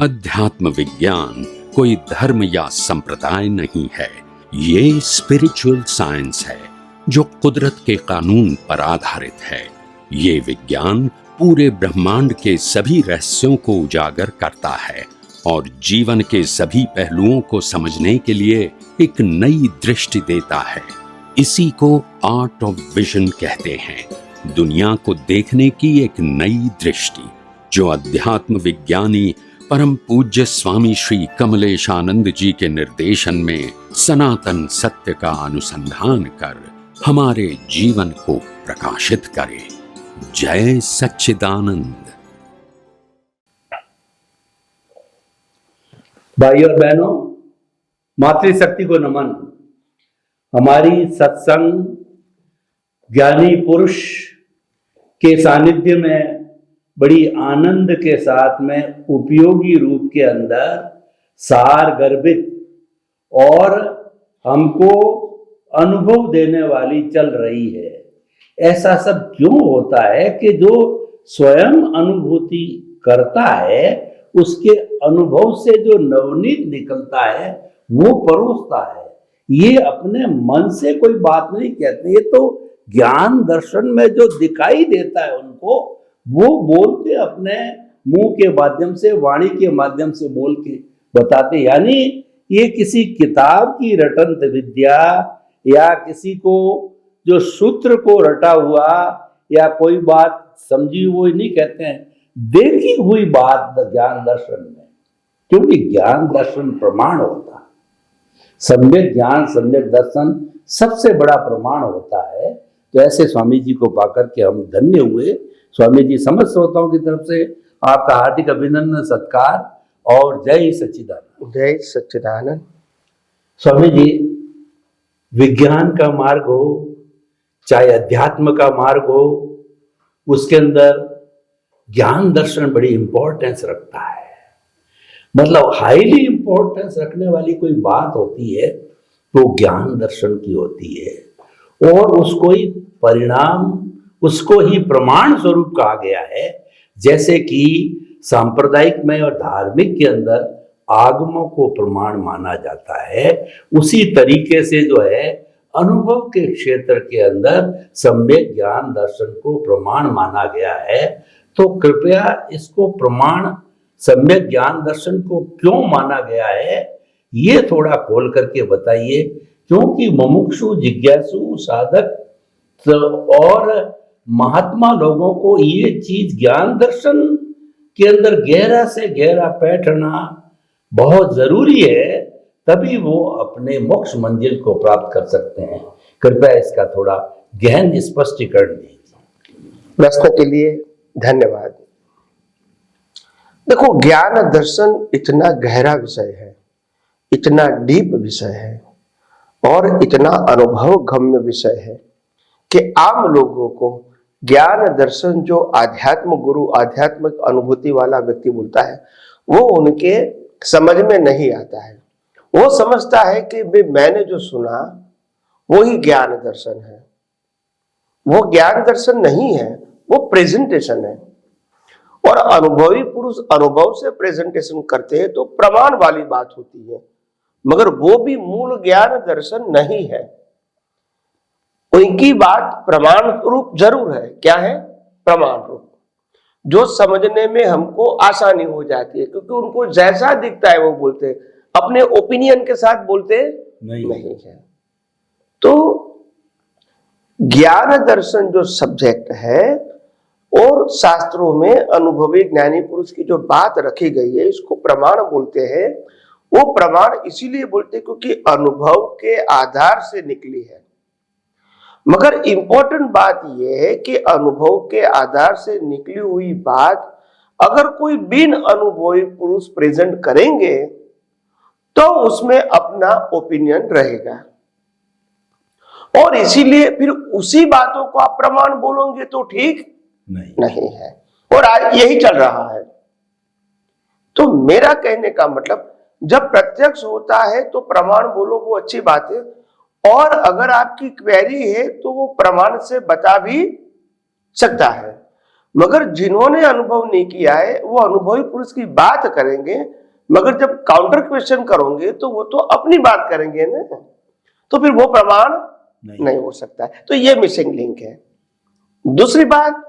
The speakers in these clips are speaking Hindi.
अध्यात्म विज्ञान कोई धर्म या संप्रदाय नहीं है, ये स्पिरिचुअल साइंस है जो कुदरत के कानून पर आधारित है। ये विज्ञान पूरे ब्रह्मांड के सभी रहस्यों को उजागर करता है और जीवन के सभी पहलुओं को समझने के लिए एक नई दृष्टि देता है। इसी को आर्ट ऑफ विजन कहते हैं, दुनिया को देखने की एक नई दृष्टि, जो अध्यात्म विज्ञानी परम पूज्य स्वामी श्री कमलेशानंद जी के निर्देशन में सनातन सत्य का अनुसंधान कर हमारे जीवन को प्रकाशित करे। जय सच्चिदानंद। भाई और बहनों, मातृशक्ति को नमन। हमारी सत्संग ज्ञानी पुरुष के सानिध्य में बड़ी आनंद के साथ में उपयोगी रूप के अंदर सार गर्भित और हमको अनुभव देने वाली चल रही है। ऐसा सब क्यों होता है कि जो स्वयं अनुभूति करता है उसके अनुभव से जो नवनीत निकलता है वो परोसता है। ये अपने मन से कोई बात नहीं कहते, ये तो ज्ञान दर्शन में जो दिखाई देता है उनको वो बोलते अपने मुंह के माध्यम से, वाणी के माध्यम से बोल के बताते। यानी ये किसी किताब की रटंत विद्या या किसी को जो सूत्र को रटा हुआ या कोई बात समझी हुई नहीं कहते हैं, देखी हुई बात ज्ञान दर्शन में, क्योंकि ज्ञान दर्शन प्रमाण होता है। सम्यक ज्ञान सम्यक दर्शन सबसे बड़ा प्रमाण होता है। तो ऐसे स्वामी जी को पाकर के हम धन्य हुए। स्वामी जी समस्त श्रोताओं की तरफ से आपका हार्दिक अभिनंदन, सत्कार और जय सच्चिदानंद। जय सच्चिदानंद। स्वामी जी, विज्ञान का मार्ग हो चाहे अध्यात्म का मार्ग हो, उसके अंदर ज्ञान दर्शन बड़ी इंपॉर्टेंस रखता है। मतलब हाईली इंपॉर्टेंस रखने वाली कोई बात होती है तो ज्ञान दर्शन की होती है, और उसको ही परिणाम, उसको ही प्रमाण स्वरूप कहा गया है। जैसे कि सांप्रदायिक में और धार्मिक के अंदर आगमों को प्रमाण माना जाता है, उसी तरीके से जो है अनुभव के क्षेत्र के अंदर सम्यक ज्ञान दर्शन को प्रमाण माना गया है। तो कृपया इसको प्रमाण सम्यक ज्ञान दर्शन को क्यों माना गया है ये थोड़ा खोल करके बताइए, क्योंकि मुमुक्षु, जिज्ञासु, साधक और महात्मा लोगों को ये चीज ज्ञान दर्शन के अंदर गहरा से गहरा बैठना बहुत जरूरी है, तभी वो अपने मोक्ष मंजिल को प्राप्त कर सकते हैं। कृपया इसका थोड़ा गहन स्पष्टीकरण दीजिए। प्रश्न के लिए धन्यवाद। देखो, ज्ञान दर्शन इतना गहरा विषय है, इतना डीप विषय है और इतना अनुभव गम्य विषय है कि आम लोगों को ज्ञान दर्शन जो आध्यात्म गुरु, आध्यात्मिक अनुभूति वाला व्यक्ति बोलता है वो उनके समझ में नहीं आता है। वो समझता है कि मैंने जो सुना वो ही ज्ञान दर्शन है। वो ज्ञान दर्शन नहीं है, वो प्रेजेंटेशन है। और अनुभवी पुरुष अनुभव से प्रेजेंटेशन करते हैं तो प्रमाण वाली बात होती है, मगर वो भी मूल ज्ञान दर्शन नहीं है। उनकी बात प्रमाण रूप जरूर है। क्या है? प्रमाण रूप, जो समझने में हमको आसानी हो जाती है, क्योंकि उनको जैसा दिखता है वो बोलते हैं, अपने ओपिनियन के साथ बोलते नहीं है। तो ज्ञान दर्शन जो सब्जेक्ट है और शास्त्रों में अनुभवी ज्ञानी पुरुष की जो बात रखी गई है, इसको प्रमाण बोलते हैं। वो प्रमाण इसीलिए बोलते हैं क्योंकि अनुभव के आधार से निकली है। मगर इंपॉर्टेंट बात यह है कि अनुभव के आधार से निकली हुई बात अगर कोई बिन अनुभवी पुरुष प्रेजेंट करेंगे तो उसमें अपना ओपिनियन रहेगा, और इसीलिए फिर उसी बातों को आप प्रमाण बोलोगे तो ठीक नहीं है। और आज यही चल रहा है। तो मेरा कहने का मतलब, जब प्रत्यक्ष होता है तो प्रमाण बोलो, वो अच्छी बात है, और अगर आपकी क्वेरी है तो वो प्रमाण से बता भी सकता है। मगर जिन्होंने अनुभव नहीं किया है वो अनुभवी पुरुष की बात करेंगे, मगर जब काउंटर क्वेश्चन करोगे तो वो तो अपनी बात करेंगे ना, तो फिर वो प्रमाण नहीं हो सकता है। तो ये मिसिंग लिंक है। दूसरी बात,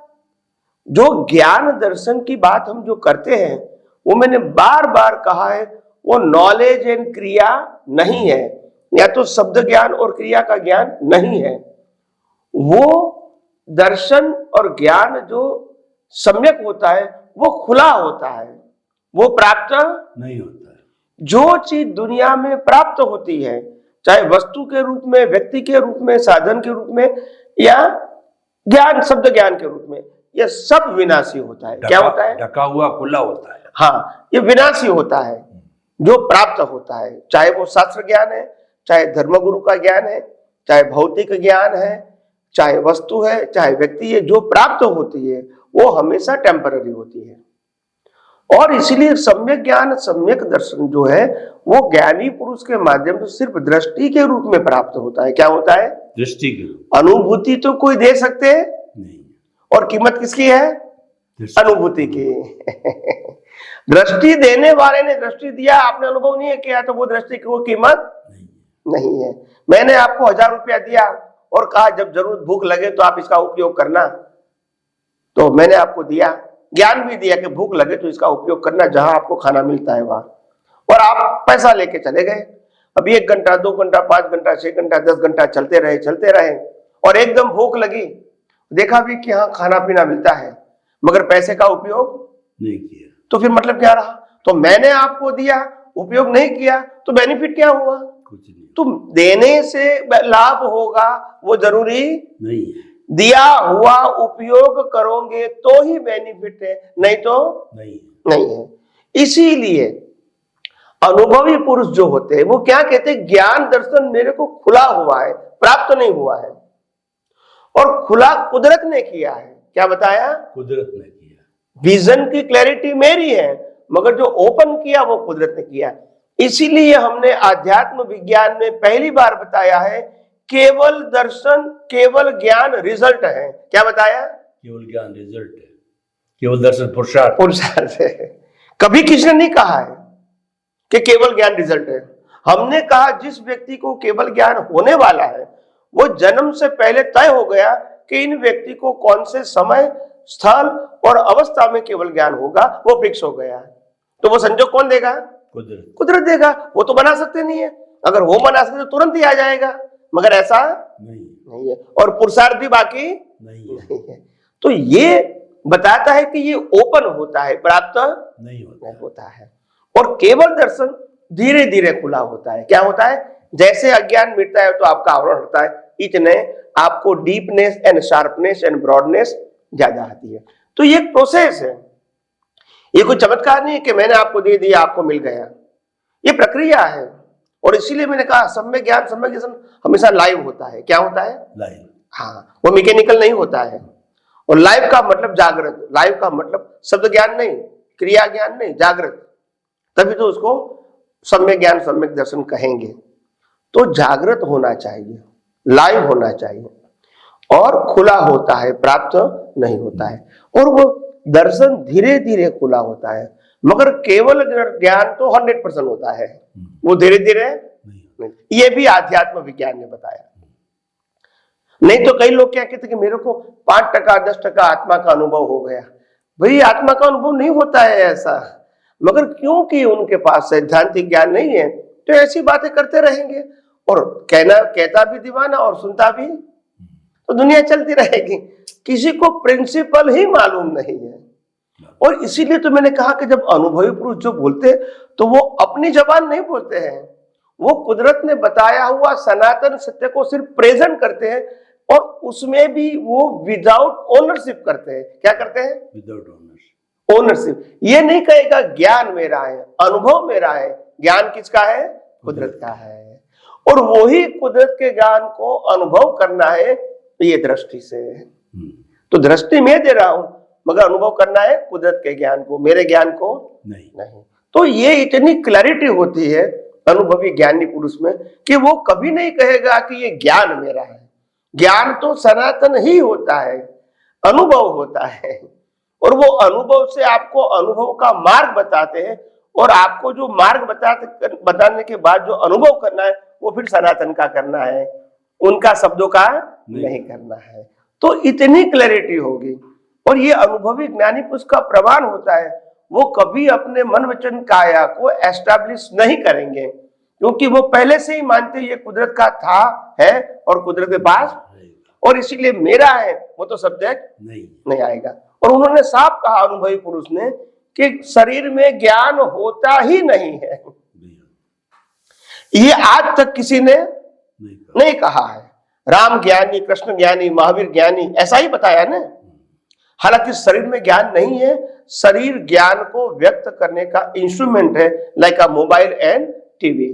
जो ज्ञान दर्शन की बात हम जो करते हैं वो मैंने बार बार कहा है, वो नॉलेज एंड क्रिया नहीं है, या तो शब्द ज्ञान और क्रिया का ज्ञान नहीं है। वो दर्शन और ज्ञान जो सम्यक होता है वो खुला होता है, वो प्राप्त नहीं होता है। जो चीज दुनिया में प्राप्त होती है, चाहे वस्तु के रूप में, व्यक्ति के रूप में, साधन के रूप में, या ज्ञान शब्द ज्ञान के रूप में, यह सब विनाशी होता है। क्या होता है? ढका हुआ खुला होता है। हाँ, ये विनाशी होता है। जो प्राप्त होता है, चाहे वो शास्त्र ज्ञान है, चाहे धर्मगुरु का ज्ञान है, चाहे भौतिक ज्ञान है, चाहे वस्तु है, चाहे व्यक्ति है, जो प्राप्त होती है वो हमेशा टेम्पररी होती है। और इसलिए सम्यक ज्ञान, सम्यक दर्शन जो है वो ज्ञानी पुरुष के माध्यम से सिर्फ दृष्टि के रूप में प्राप्त होता है। क्या होता है? दृष्टि के रूप। अनुभूति तो कोई दे सकते हैं नहीं, और कीमत किसकी है? अनुभूति की। दृष्टि देने वाले ने दृष्टि दिया, आपने अनुभव नहीं किया, तो वो दृष्टि की वो कीमत नहीं है। मैंने आपको 1000 रुपया दिया और कहा जब जरूर भूख लगे तो आप इसका उपयोग करना, तो मैंने आपको दिया, ज्ञान भी दिया कि भूख लगे तो इसका उपयोग करना, जहां आपको खाना मिलता है वहां, और आप पैसा लेके चले गए। अब 1 घंटा, 2 घंटा, 5 घंटा, 6 घंटा, 10 घंटा चलते रहे, और एकदम भूख लगी, देखा भी कि हाँ खाना पीना मिलता है, मगर पैसे का उपयोग नहीं किया, तो फिर मतलब क्या रहा? तो मैंने आपको दिया, उपयोग नहीं किया, तो बेनिफिट क्या हुआ? कुछ नहीं। तुम देने से लाभ होगा वो जरूरी नहीं है। दिया हुआ उपयोग करोगे तो ही बेनिफिट है, नहीं तो नहीं है। इसीलिए अनुभवी पुरुष जो होते हैं वो क्या कहते हैं? ज्ञान दर्शन मेरे को खुला हुआ है, प्राप्त नहीं हुआ है, और खुला कुदरत ने किया है। क्या बताया? कुदरत ने किया। विजन की क्लैरिटी मेरी है, मगर जो ओपन किया वो कुदरत ने किया। इसीलिए हमने आध्यात्म विज्ञान में पहली बार बताया है केवल दर्शन, केवल ज्ञान रिजल्ट है। क्या बताया? केवल ज्ञान रिजल्ट है, केवल दर्शन पुरुषार्थ है। कभी किसी ने नहीं कहा है कि केवल ज्ञान रिजल्ट है। हमने कहा जिस व्यक्ति को केवल ज्ञान होने वाला है वो जन्म से पहले तय हो गया कि इन व्यक्ति को कौन से समय, स्थल और अवस्था में केवल ज्ञान होगा, वो फिक्स हो गया है। तो वो संजोग कौन देगा? कुदरत देगा। वो तो बना सकते नहीं है, अगर वो बना सकते तो तुरंत ही आ जाएगा, मगर ऐसा नहीं है, और पुरुषार्थ भी बाकी नहीं है। तो ये बताता है कि ये ओपन होता है, प्राप्त नहीं होता है। और केवल दर्शन धीरे धीरे खुला होता है। क्या होता है? जैसे अज्ञान मिटता है तो आपका आवरण होता है, इतने आपको deepness and sharpness and broadness ज्यादा आती है। तो ये एक प्रोसेस है, ये कोई चमत्कार नहीं है कि मैंने आपको दे दिया आपको मिल गया, ये प्रक्रिया है। और इसीलिए मैंने कहा सम्यक ज्ञान, सम्यक दर्शन हमेशा लाइव होता है। क्या होता है? लाइव। हाँ, वो मैकेनिकल नहीं होता है। और लाइव का मतलब जागृत, लाइव का मतलब शब्द ज्ञान नहीं, क्रिया ज्ञान नहीं, जागृत, तभी तो उसको सम्यक ज्ञान, सम्यक दर्शन कहेंगे। तो जागृत होना चाहिए, लाइव होना चाहिए, और खुला होता है, प्राप्त नहीं होता है। और वो दर्शन धीरे धीरे खुला होता है, मगर केवल ज्ञान तो 100% होता है, वो धीरे धीरे नहीं। ये भी आध्यात्म विज्ञान ने बताया। नहीं तो कई लोग क्या कहते कि मेरे को 5%, 10% आत्मा का अनुभव हो गया। भाई आत्मा का अनुभव नहीं होता है ऐसा, मगर क्योंकि उनके पास सैद्धांतिक ज्ञान नहीं है तो ऐसी बातें करते रहेंगे, और कहता भी दीवाना और सुनता भी, तो दुनिया चलती रहेगी। किसी को प्रिंसिपल ही मालूम नहीं है। और इसीलिए तो मैंने कहा कि जब अनुभवी पुरुष जो बोलते तो वो अपनी जबान नहीं बोलते हैं, वो कुदरत ने बताया हुआ सनातन सत्य को सिर्फ प्रेजेंट करते हैं, और उसमें भी वो विदाउट ओनरशिप करते हैं। क्या करते हैं? Without ownership. ये नहीं कहेगा ज्ञान मेरा है, अनुभव मेरा है। ज्ञान किसका है? कुदरत का है। और वही कुदरत के ज्ञान को अनुभव करना है ये दृष्टि से। तो दृष्टि मैं दे रहा हूं, मगर अनुभव करना है कुदरत के ज्ञान को, मेरे ज्ञान को नहीं। तो ये इतनी क्लैरिटी होती है अनुभवी ज्ञानी पुरुष में कि वो कभी नहीं कहेगा कि ये ज्ञान मेरा है। ज्ञान तो सनातन ही होता है, अनुभव होता है। और वो अनुभव से आपको अनुभव का मार्ग बताते हैं, और आपको जो मार्ग बताने के बाद जो अनुभव करना है वो फिर सनातन का करना है, उनका शब्दों का नहीं करना है। तो इतनी क्लैरिटी होगी। और ये अनुभवी ज्ञानी पुरुष का प्रमाण होता है, वो कभी अपने मन वचन काया को एस्टैब्लिश नहीं करेंगे, क्योंकि वो पहले से ही मानते ये कुदरत का था, है और कुदरत के पास, और इसीलिए मेरा है वो तो सब्जेक्ट नहीं आएगा। और उन्होंने साफ कहा अनुभवी पुरुष ने कि शरीर में ज्ञान होता ही नहीं है। ये आज तक किसी ने नहीं कहा है। राम ज्ञानी, कृष्ण ज्ञानी, महावीर ज्ञानी, ऐसा ही बताया ना। हालांकि शरीर में ज्ञान नहीं है, शरीर ज्ञान को व्यक्त करने का इंस्ट्रूमेंट है, like a mobile and TV.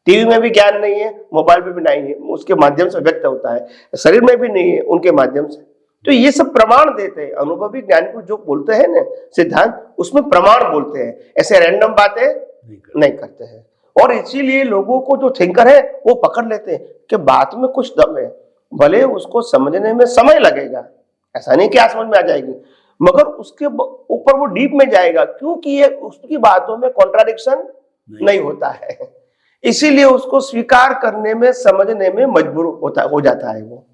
TV में भी ज्ञान नहीं है, मोबाइल में भी नहीं है, उसके माध्यम से व्यक्त होता है। शरीर में भी नहीं है, उनके माध्यम से। तो ये सब प्रमाण देते हैं अनुभवी ज्ञानी को, जो बोलते हैं ना सिद्धांत, उसमें प्रमाण बोलते हैं, ऐसे रैंडम बातें नहीं करते हैं। और इसीलिए लोगों को जो थिंकर है वो पकड़ लेते हैं कि बात में कुछ दम है, भले उसको समझने में समय लगेगा, ऐसा नहीं कि आज समझ में आ जाएगी, मगर उसके ऊपर वो डीप में जाएगा, क्योंकि ये उसकी बातों में कॉन्ट्राडिक्शन नहीं होता है। इसीलिए उसको स्वीकार करने में, समझने में मजबूर हो जाता है वो।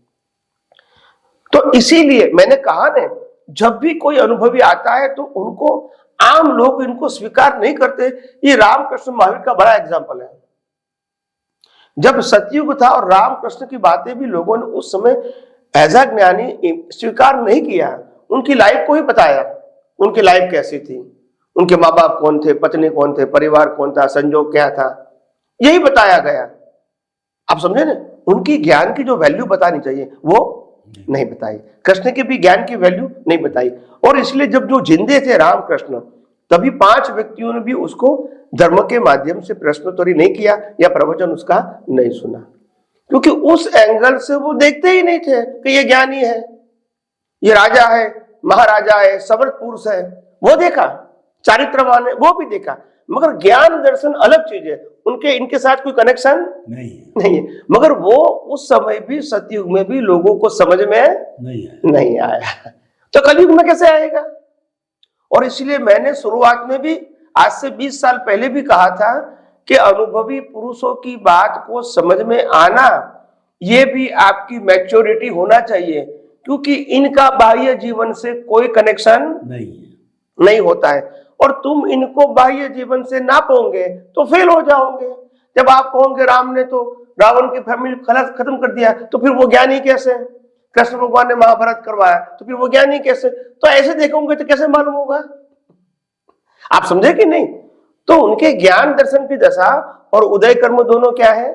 तो इसीलिए मैंने कहा ना, जब भी कोई अनुभवी आता है तो उनको, आम लोग इनको स्वीकार नहीं करते। ये रामकृष्ण महावीर का बड़ा एग्जाम्पल है। जब सतयुग था और रामकृष्ण की बातें भी लोगों ने उस समय एज अ ज्ञानी स्वीकार नहीं किया, उनकी लाइफ को ही बताया, उनकी लाइफ कैसी थी, उनके माँ बाप कौन थे, पत्नी कौन थे, परिवार कौन था, संजोग क्या था, यही बताया गया। आप समझे ना, उनकी ज्ञान की जो वैल्यू बतानी चाहिए वो नहीं बताई, कृष्ण के भी ज्ञान की वैल्यू नहीं बताई। और इसलिए जब जो जिंदे थे रामकृष्ण, तभी 5 व्यक्तियों ने भी उसको धर्म के माध्यम से प्रश्नोत्तरी नहीं किया या प्रवचन उसका नहीं सुना, क्योंकि उस एंगल से वो देखते ही नहीं थे कि ये ज्ञानी है, ये राजा है, महाराजा है, समर्थ पुरुष है। वो देखा, चारित्रवान है, वो भी देखा, मगर ज्ञान दर्शन अलग चीज है, उनके इनके साथ कोई कनेक्शन नहीं है। मगर वो उस समय भी, सतयुग में भी लोगों को समझ में नहीं आया, तो कलयुग में कैसे आएगा। और इसलिए मैंने शुरुआत में भी, आज से 20 साल पहले भी कहा था कि अनुभवी पुरुषों की बात को समझ में आना, ये भी आपकी मैच्योरिटी होना चाहिए, क्योंकि इनका बाह्य जीवन से कोई कनेक्शन नहीं होता है, और तुम इनको बाह्य जीवन से नापोगे तो फेल हो जाओगे। जब आप कहोगे राम ने तो रावण की फैमिली खत्म कर दिया, तो फिर वो ज्ञानी कैसे? कृष्ण भगवान ने महाभारत करवाया, तो फिर वो ज्ञानी कैसे? तो ऐसे देखोगे तो कैसे मालूम होगा? आप समझे कि नहीं? तो उनके ज्ञान दर्शन की दशा और उदय कर्म दोनों क्या है?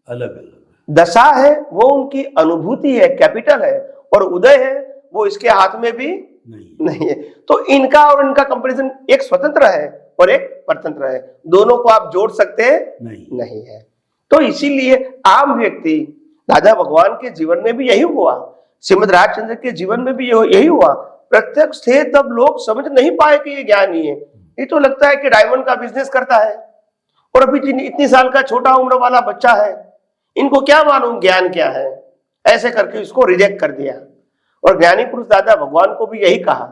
अलग अलग दशा है, वो उनकी अनुभूति है, कैपिटल है, और उदय है वो इसके हाथ में भी नहीं है। तो इनका और इनका कंपैरिजन, एक स्वतंत्र है और एक परतंत्र है, दोनों को आप जोड़ सकते नहीं है। तो इसीलिए आम व्यक्ति, राजा भगवान के जीवन में भी यही हुआ, श्रीमद राजचंद्र के जीवन में भी यही हुआ। प्रत्यक्ष थे तब लोग समझ नहीं पाए कि ये ज्ञानी है, ये तो लगता है कि डायमंड का बिजनेस करता है, और अभी इतनी साल का छोटा उम्र वाला बच्चा है, इनको क्या मालूम ज्ञान क्या है, ऐसे करके इसको रिजेक्ट कर दिया। और ज्ञानी पुरुष दादा भगवान को भी यही कहा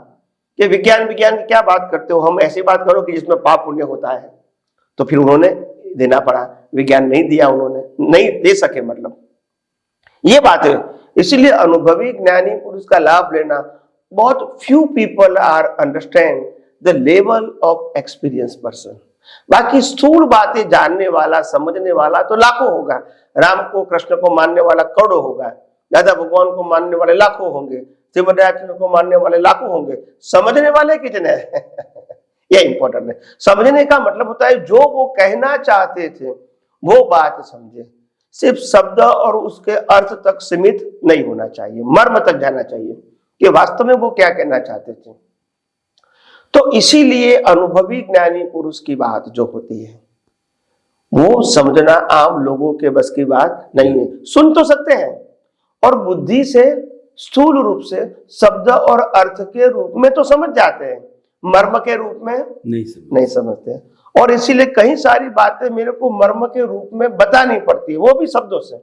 कि विज्ञान की क्या बात करते हो, हम ऐसी बात करो कि जिसमें पाप पुण्य होता है। तो फिर उन्होंने देना पड़ा, विज्ञान नहीं दिया, उन्होंने नहीं दे सके, मतलब ये बात है। इसलिए अनुभवी ज्ञानी पुरुष का लाभ लेना, बहुत few people are understand the level of experience person. बाकी स्थूल बातें जानने वाला, समझने वाला तो लाखों होगा, राम को कृष्ण को मानने वाला करोड़ों होगा, दादा भगवान को मानने वाले लाखों होंगे, श्रीमद राजचंद्र को मानने वाले लाखों होंगे, समझने वाले कितने हैं? यह इंपॉर्टेंट है। समझने का मतलब होता है जो वो कहना चाहते थे वो बात समझे, सिर्फ शब्द और उसके अर्थ तक सीमित नहीं होना चाहिए, मर्म तक जाना चाहिए कि वास्तव में वो क्या कहना चाहते थे। तो इसीलिए अनुभवी ज्ञानी पुरुष की बात जो होती है वो समझना आम लोगों के बस की बात नहीं है। सुन तो सकते हैं और बुद्धि से, स्थूल रूप से, शब्द और अर्थ के रूप में तो समझ जाते हैं, मर्म के रूप में नहीं समझते। और इसीलिए कई सारी बातें मेरे को मर्म के रूप में बतानी पड़ती है, वो भी शब्दों से।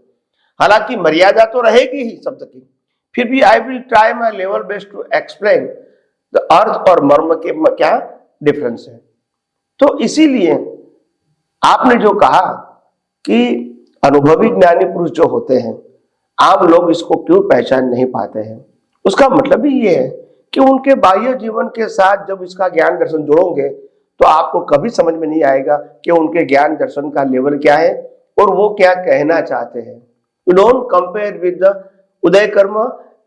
हालांकि मर्यादा तो रहेगी ही शब्द की, फिर भी I will try my level best to explain तो अर्थ और मर्म के क्या डिफरेंस है। तो इसीलिए आपने जो कहा कि अनुभवी ज्ञानी पुरुष जो होते हैं, आम लोग इसको क्यों पहचान नहीं पाते हैं, उसका मतलब ही ये है कि उनके बाह्य जीवन के साथ जब इसका ज्ञान दर्शन जोड़ोगे तो आपको कभी समझ में नहीं आएगा कि उनके ज्ञान दर्शन का लेवल क्या है और वो क्या कहना चाहते हैं। You don't compare with the उदय कर्म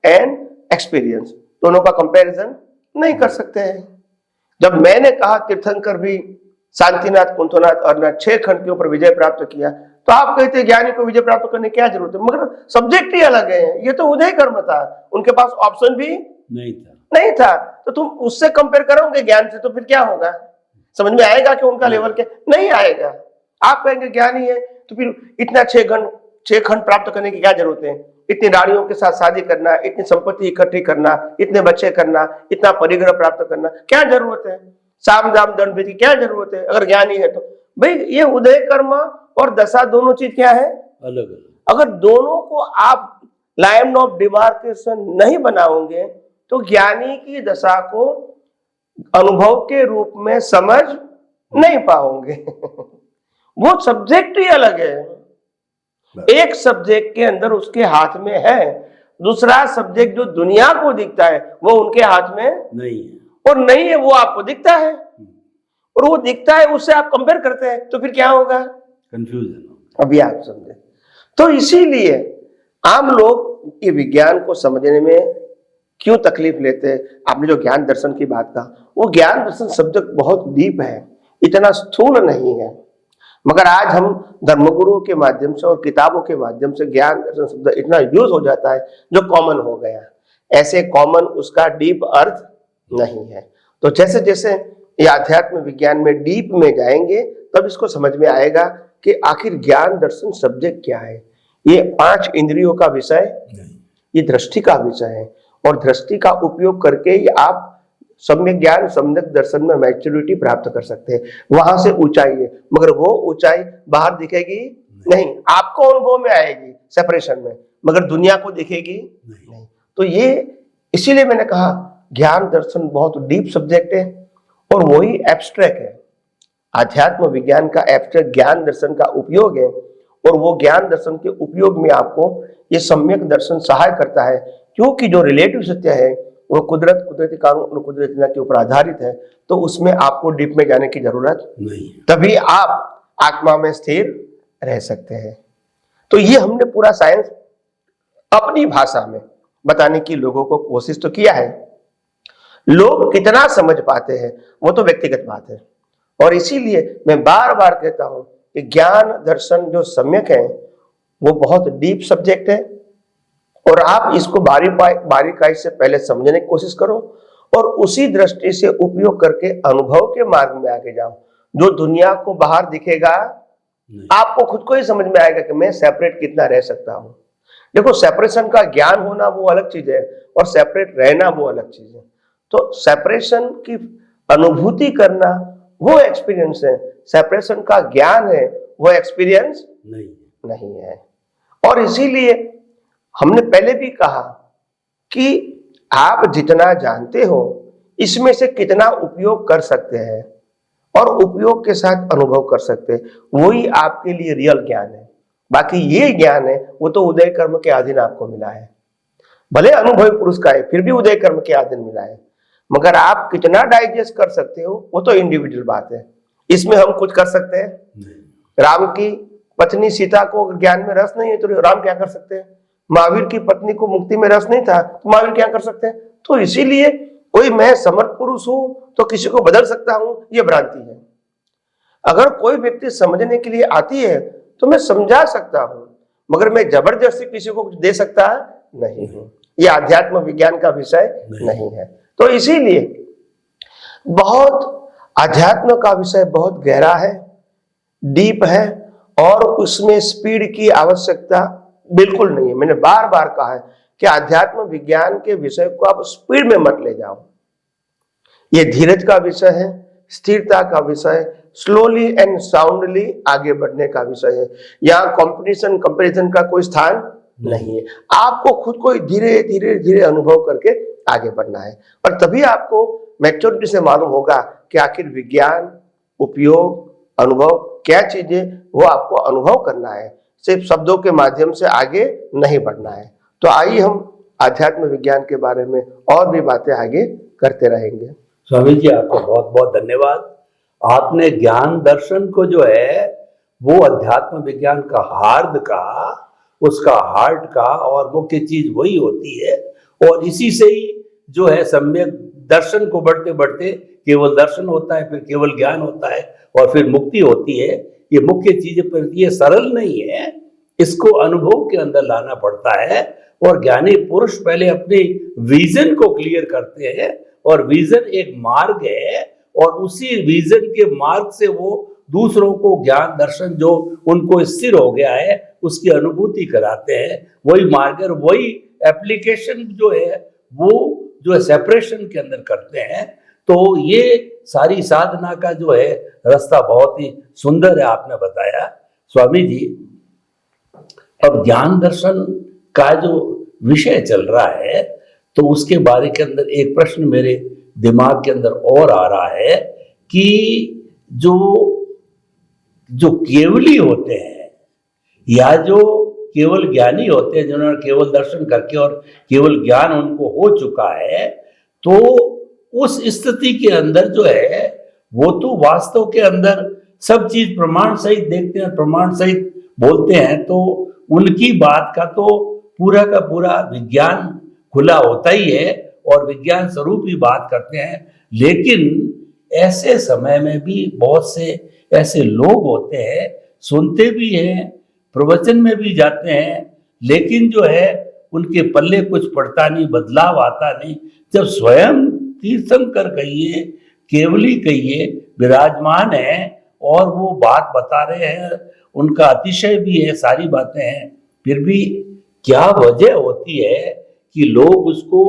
एंड एक्सपीरियंस, दोनों का कंपैरिजन नहीं कर सकते हैं। जब मैंने कहा तीर्थंकर भी शांतिनाथ, कुंथनाथ और 6 खंड के ऊपर विजय प्राप्त किया, तो आप कहते ज्ञानी को विजय प्राप्त करने की क्या जरूरत है, मगर सब्जेक्ट ही अलग है। ये तो उदय कर्म था, उनके पास ऑप्शन भी नहीं था। तो तुम उससे कंपेयर करोगे ज्ञान से, तो फिर क्या होगा, समझ में आएगा कि उनका लेवल क्या, नहीं आएगा। आप कहेंगे ज्ञानी है तो फिर इतना 6 खंड प्राप्त करने की क्या जरूरत है, इतनी रानियों के साथ शादी करना, इतनी संपत्ति इकट्ठी करना, इतने बच्चे करना, इतना परिग्रह प्राप्त करना, क्या जरूरत है, साम दाम दंड भेद की क्या जरूरत है अगर ज्ञानी है तो। भाई ये उदय कर्म और दशा दोनों चीज क्या है, अलग अलग। अगर दोनों को आप लाइन ऑफ डिमार्केशन नहीं बनाओगे तो ज्ञानी की दशा को अनुभव के रूप में समझ नहीं पाओगे। वो सब्जेक्ट ही अलग है। एक सब्जेक्ट के अंदर उसके हाथ में है, दूसरा सब्जेक्ट जो दुनिया को दिखता है वो उनके हाथ में नहीं है, और नहीं है वो आपको दिखता है, और वो दिखता है उससे आप कंपेयर करते हैं, तो फिर क्या होगा, कंफ्यूजन। अभी आप समझे। तो इसीलिए आम लोग ये विज्ञान को समझने में क्यों तकलीफ लेते हैं। आपने जो ज्ञान दर्शन की बात कहा, वो ज्ञान दर्शन शब्द बहुत डीप है, इतना स्थूल नहीं है। मगर आज हम धर्मगुरु के माध्यम से और किताबों के माध्यम से ज्ञान दर्शन शब्द इतना यूज हो जाता है जो कॉमन हो गया। ऐसे कॉमन उसका डीप अर्थ नहीं है। तो जैसे जैसे ये आध्यात्म विज्ञान में डीप में जाएंगे तब इसको समझ में आएगा कि आखिर ज्ञान दर्शन सब्जेक्ट क्या है। ये 5 इंद्रियों का विषय, ये दृष्टि का विषय है, और दृष्टि का उपयोग करके ही आप सम्यक ज्ञान सम्यक दर्शन में मैच्योरिटी प्राप्त कर सकते हैं। वहां से ऊंचाई है, मगर वो ऊंचाई बाहर दिखेगी नहीं, आपको अनुभव में आएगी सेपरेशन में, मगर दुनिया को दिखेगी नहीं। तो ये इसीलिए मैंने कहा ज्ञान दर्शन बहुत डीप सब्जेक्ट है और वही एब्स्ट्रैक्ट है। आध्यात्म विज्ञान का एब्स्ट्रैक्ट ज्ञान दर्शन का उपयोग है, और वो ज्ञान दर्शन के उपयोग में आपको ये सम्यक दर्शन सहाय करता है, क्योंकि जो रिलेटिव सत्य है वो कुदरती कानून और कुदरती न्याय के ऊपर आधारित है। तो उसमें आपको डीप में जाने की जरूरत नहीं, तभी आप आत्मा में स्थिर रह सकते हैं। तो ये हमने पूरा साइंस अपनी भाषा में बताने की लोगों को कोशिश तो किया है। लोग कितना समझ पाते हैं वो तो व्यक्तिगत बात है, और इसीलिए मैं बार बार कहता हूं कि ज्ञान दर्शन जो सम्यक है वो बहुत डीप सब्जेक्ट है, और आप इसको बारीकाई से पहले समझने की कोशिश करो और उसी दृष्टि से उपयोग करके अनुभव के मार्ग में आगे जाओ। जो दुनिया को बाहर दिखेगा आपको खुद को ही समझ में आएगा कि मैं सेपरेट कितना रह सकता हूं। देखो, सेपरेशन का ज्ञान होना वो अलग चीज है और सेपरेट रहना वो अलग चीज है। तो सेपरेशन की अनुभूति करना वो एक्सपीरियंस है, सेपरेशन का ज्ञान है वो एक्सपीरियंस नहीं है। और इसीलिए हमने पहले भी कहा कि आप जितना जानते हो इसमें से कितना उपयोग कर सकते हैं और उपयोग के साथ अनुभव कर सकते हैं, वही आपके लिए रियल ज्ञान है। बाकी ये ज्ञान है वो तो उदय कर्म के अधीन आपको मिला है, भले अनुभवी पुरुष का है फिर भी उदय कर्म के अधीन मिला है, मगर आप कितना डाइजेस्ट कर सकते हो वो तो इंडिविजुअल बात है। इसमें हम कुछ कर सकते हैं? राम की पत्नी सीता को ज्ञान में रस नहीं है तो राम क्या कर सकते हैं? महावीर की पत्नी को मुक्ति में रस नहीं था तो महावीर क्या कर सकते हैं? तो इसीलिए कोई मैं समर्थ पुरुष हूं तो किसी को बदल सकता हूं, ये भ्रांति है। अगर कोई व्यक्ति समझने के लिए आती है तो मैं समझा सकता हूं, मगर मैं जबरदस्ती किसी को कुछ दे सकता नहीं हूं। ये आध्यात्म विज्ञान का विषय नहीं है। तो इसीलिए बहुत अध्यात्म का विषय बहुत गहरा है, डीप है, और उसमें स्पीड की आवश्यकता बिल्कुल नहीं है। मैंने बार बार कहा है कि आध्यात्म विज्ञान के विषय को आप स्पीड में मत ले जाओ। ये धीरज का विषय है, स्थिरता का विषय है, स्लोली एंड साउंडली आगे बढ़ने का विषय है। यहाँ कंपटीशन कंपैरिजन का कोई स्थान नहीं है। आपको खुद को धीरे धीरे धीरे अनुभव करके आगे बढ़ना है। और तभी आपको मैच्योरिटी से मालूम होगा कि आखिर विज्ञान, उपयोग, अनुभव क्या चीज है, वो आपको अनुभव करना है, सिर्फ शब्दों के माध्यम से आगे नहीं बढ़ना है। तो आइए हम आध्यात्म विज्ञान के बारे में और भी बातें आगे करते रहेंगे। स्वामी जी, आपको बहुत बहुत धन्यवाद। आपने ज्ञान दर्शन को जो है वो अध्यात्म विज्ञान का हार्द का, उसका हार्ट का, और मुख्य चीज वही होती है। और इसी से ही जो है सम्यक दर्शन को बढ़ते बढ़ते केवल दर्शन होता है, फिर केवल ज्ञान होता है, और फिर मुक्ति होती है। ये मुख्य चीजें, पर ये सरल नहीं है, इसको अनुभव के अंदर लाना पड़ता है। और ज्ञानी पुरुष पहले अपने विजन को क्लियर करते हैं, और विजन एक मार्ग है, और उसी विजन के मार्ग से वो दूसरों को ज्ञान दर्शन जो उनको स्थिर हो गया है उसकी अनुभूति कराते हैं। वही मार्ग और वही एप्लीकेशन जो है वो जो है सेपरेशन के अंदर करते हैं। तो ये सारी साधना का जो है रास्ता बहुत ही सुंदर है, आपने बताया स्वामी जी। अब ज्ञान दर्शन का जो विषय चल रहा है, तो उसके बारे के अंदर एक प्रश्न मेरे दिमाग के अंदर और आ रहा है कि जो केवली होते हैं या जो केवल ज्ञानी होते हैं, जिन्होंने केवल दर्शन करके और केवल ज्ञान उनको हो चुका है, तो उस स्थिति के अंदर जो है वो तो वास्तव के अंदर सब चीज प्रमाण सहित देखते हैं, प्रमाण सहित बोलते हैं। तो उनकी बात का तो पूरा का पूरा विज्ञान खुला होता ही है और विज्ञान स्वरूप ही बात करते हैं। लेकिन ऐसे समय में भी बहुत से ऐसे लोग होते हैं, सुनते भी हैं, प्रवचन में भी जाते हैं, लेकिन जो है उनके पल्ले कुछ पड़ता नहीं, बदलाव आता नहीं। जब स्वयं तीर्थंकर कहिए, केवली कहिए, विराजमान है और वो बात बता रहे हैं, उनका अतिशय भी है, सारी बातें हैं, फिर भी क्या वजह होती है कि लोग उसको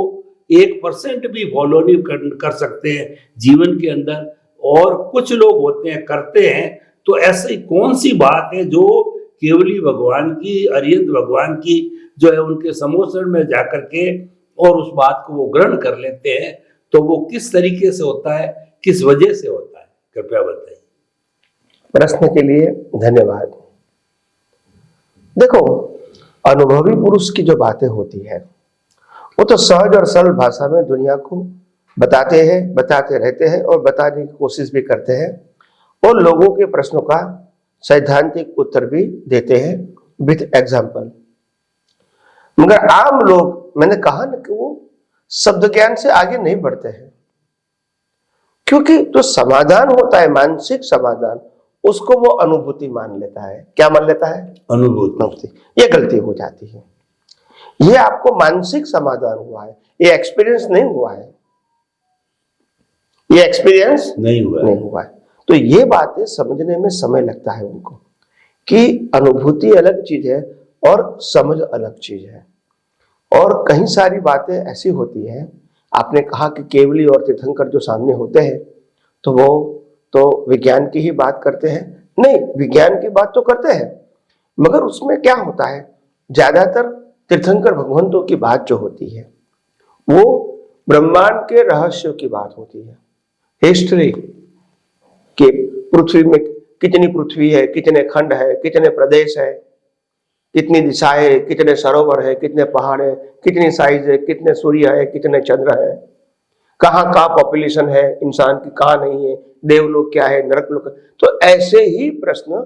1% भी फॉलो नहीं कर सकते हैं जीवन के अंदर, और कुछ लोग होते हैं करते हैं। तो ऐसी कौन सी बात है जो केवली भगवान की, अरिहंत भगवान की जो है उनके समोसण में जाकर के और उस बात को वो ग्रहण कर लेते हैं? तो वो किस तरीके से होता है, किस वजह से होता है, कृपया बताइए। प्रश्न के लिए धन्यवाद। देखो, अनुभवी पुरुष की जो बातें होती है वो तो सहज और सरल भाषा में दुनिया को बताते हैं, बताते रहते हैं और बताने की कोशिश भी करते हैं, और लोगों के प्रश्नों का सैद्धांतिक उत्तर भी देते हैं विथ एग्जाम्पल। मगर आम लोग, मैंने कहा ना कि वो शब्द ज्ञान से आगे नहीं बढ़ते हैं, क्योंकि जो समाधान होता है, मानसिक समाधान, उसको वो अनुभूति मान लेता है। क्या मान लेता है? अनुभूति। ये गलती हो जाती है। ये आपको मानसिक समाधान हुआ है, ये एक्सपीरियंस नहीं हुआ है, ये एक्सपीरियंस नहीं हुआ है। तो ये बातें समझने में समय लगता है उनको, कि अनुभूति अलग चीज है और समझ अलग चीज है। और कई सारी बातें ऐसी होती हैं, आपने कहा कि केवली और तीर्थंकर जो सामने होते हैं तो वो तो विज्ञान की ही बात करते हैं। नहीं, विज्ञान की बात तो करते हैं, मगर उसमें क्या होता है, ज्यादातर तीर्थंकर भगवंतों की बात जो होती है वो ब्रह्मांड के रहस्यों की बात होती है। हिस्ट्री कि पृथ्वी में कितनी पृथ्वी है, कितने खंड है, कितने प्रदेश है, कितनी दिशाएं, कितने सरोवर है, कितने पहाड़ है, कितनी साइज है, कितने सूर्य है, कितने चंद्र है, कहाँ का पॉपुलेशन है इंसान की, कहाँ नहीं है, देवलोक क्या है, नरक लोक। तो ऐसे ही प्रश्न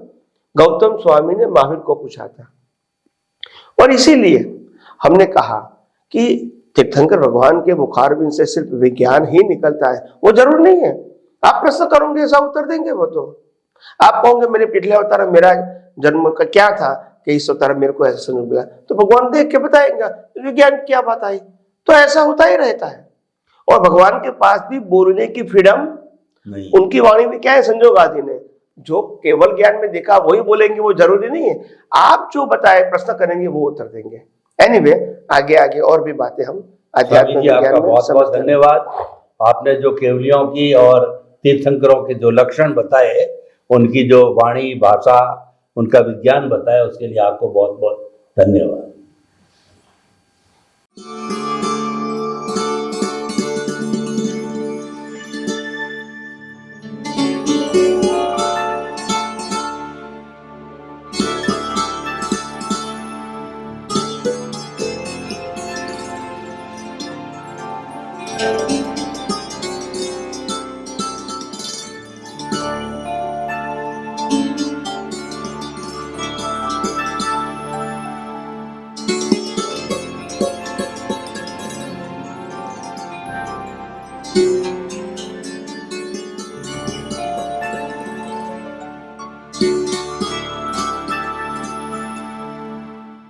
गौतम स्वामी ने महावीर को पूछा था, और इसीलिए हमने कहा कि तीर्थंकर भगवान के मुखारबिंद से सिर्फ विज्ञान ही निकलता है, वो जरूर नहीं है। आप प्रश्न करोगे ऐसा उत्तर देंगे वो तो। आप कहोगे मेरे पिछले अवतार मेरा जन्म का क्या था कि इस अवतार मेरे को ऐसा समझ मिला, तो भगवान देख के बताएंगे विज्ञान क्या बात आई। तो ऐसा होता ही रहता है। और भगवान के पास भी बोलने की फ्रीडम नहीं, उनकी वाणी में क्या है, संजोग आदि ने जो केवल ज्ञान में देखा वही बोलेंगे, वो जरूरी नहीं है। आप जो बताए प्रश्न करेंगे वो उत्तर देंगे। एनीवे, आगे आगे और भी बातें हम आध्यात्मिक विज्ञान में बहुत बहुत धन्यवाद। आपने जो केवलियों की और तीर्थंकरों के जो लक्षण बताए, उनकी जो वाणी, भाषा, उनका विज्ञान बताया, उसके लिए आपको बहुत बहुत धन्यवाद। नमः।